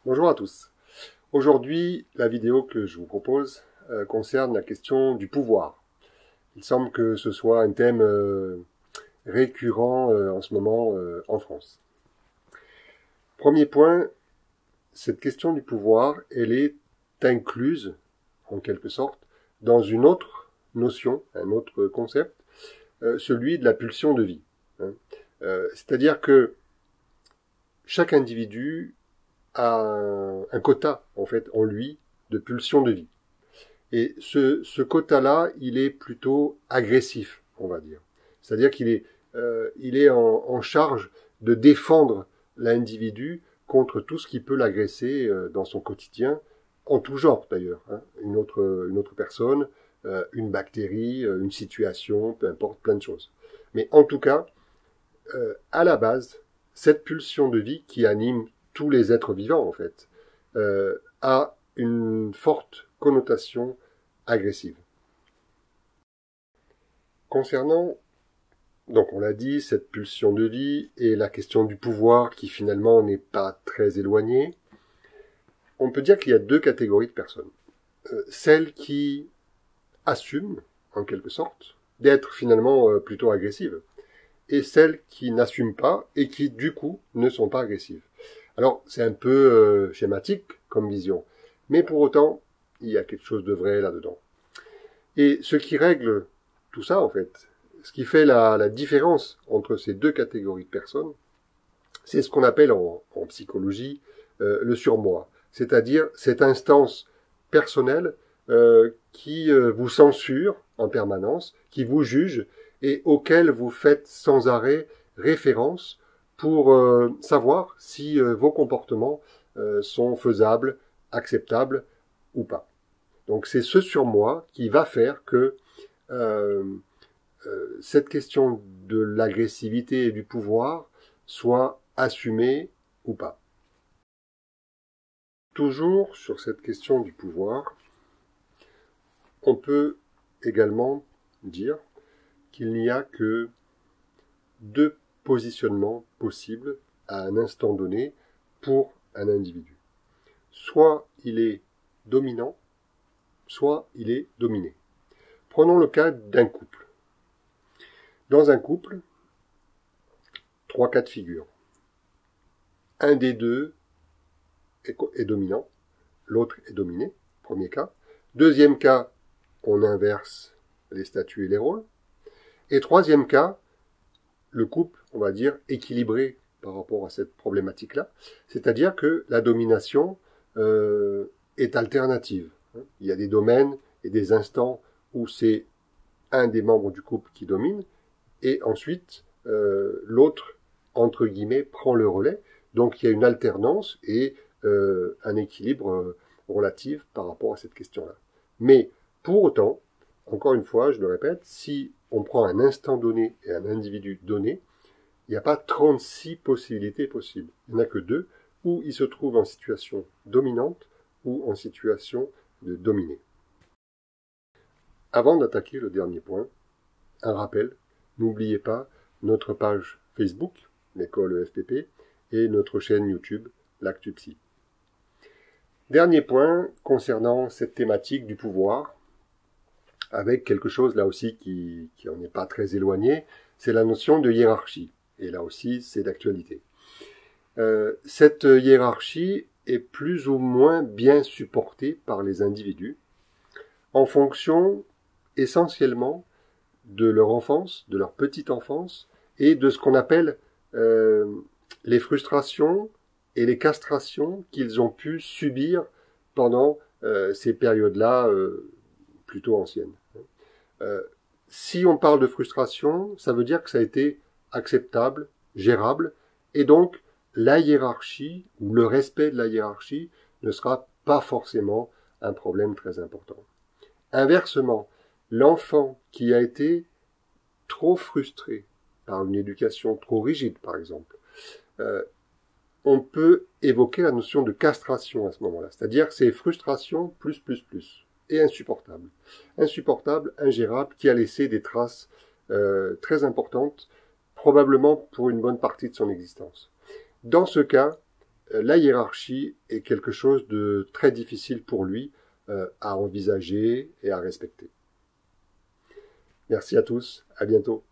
Bonjour à tous. Aujourd'hui, la vidéo que je vous propose concerne la question du pouvoir. Il semble que ce soit un thème récurrent en ce moment en France. Premier point, cette question du pouvoir, elle est incluse, en quelque sorte, dans une autre notion, un autre concept, celui de la pulsion de vie. C'est-à-dire que chaque individu a un quota, en fait, en lui, de pulsion de vie. Et ce quota-là, il est plutôt agressif, on va dire. C'est-à-dire qu'il est, il est en charge de défendre l'individu contre tout ce qui peut l'agresser dans son quotidien, en tout genre d'ailleurs. Une autre personne, une bactérie, une situation, peu importe, plein de choses. Mais en tout cas, à la base, cette pulsion de vie qui anime tous les êtres vivants, en fait, a une forte connotation agressive. Concernant, donc on l'a dit, cette pulsion de vie et la question du pouvoir qui finalement n'est pas très éloignée, on peut dire qu'il y a deux catégories de personnes. Celles qui assument, en quelque sorte, d'être finalement plutôt agressives, et celles qui n'assument pas et qui, du coup, ne sont pas agressives. Alors, c'est un peu schématique comme vision, mais pour autant, il y a quelque chose de vrai là-dedans. Et ce qui règle tout ça, en fait, ce qui fait la différence entre ces deux catégories de personnes, c'est ce qu'on appelle en psychologie le surmoi, c'est-à-dire cette instance personnelle qui vous censure en permanence, qui vous juge et auquel vous faites sans arrêt référence pour savoir si vos comportements sont faisables, acceptables ou pas. Donc c'est ce surmoi qui va faire que cette question de l'agressivité et du pouvoir soit assumée ou pas. Toujours sur cette question du pouvoir, on peut également dire qu'il n'y a que deux positionnements possibles à un instant donné pour un individu. Soit il est dominant, soit il est dominé. Prenons le cas d'un couple. Dans un couple, trois cas de figure. Un des deux est dominant, l'autre est dominé, premier cas. Deuxième cas, on inverse les statuts et les rôles. Et troisième cas, le couple, on va dire, équilibré par rapport à cette problématique-là. C'est-à-dire que la domination est alternative. Il y a des domaines et des instants où c'est un des membres du couple qui domine, et ensuite l'autre, entre guillemets, prend le relais. Donc il y a une alternance et un équilibre relatif par rapport à cette question-là. Mais pour autant, encore une fois, je le répète, si on prend un instant donné et un individu donné, il n'y a pas 36 possibilités possibles. Il n'y en a que deux, où il se trouve en situation dominante ou en situation de dominé. Avant d'attaquer le dernier point, un rappel, n'oubliez pas notre page Facebook, l'école FPP, et notre chaîne YouTube, l'ActuPsy. Dernier point concernant cette thématique du pouvoir, avec quelque chose là aussi qui en est pas très éloigné, c'est la notion de hiérarchie. Et là aussi, c'est d'actualité. Cette hiérarchie est plus ou moins bien supportée par les individus en fonction essentiellement de leur enfance, de leur petite enfance, et de ce qu'on appelle les frustrations et les castrations qu'ils ont pu subir pendant ces périodes-là plutôt anciennes. Si on parle de frustration, ça veut dire que ça a été acceptable, gérable, et donc la hiérarchie ou le respect de la hiérarchie ne sera pas forcément un problème très important. Inversement, l'enfant qui a été trop frustré par une éducation trop rigide, par exemple, on peut évoquer la notion de castration à ce moment-là, c'est-à-dire que c'est frustration plus, et insupportable. Insupportable, ingérable, qui a laissé des traces très importantes, probablement pour une bonne partie de son existence. Dans ce cas, la hiérarchie est quelque chose de très difficile pour lui à envisager et à respecter. Merci à tous, à bientôt.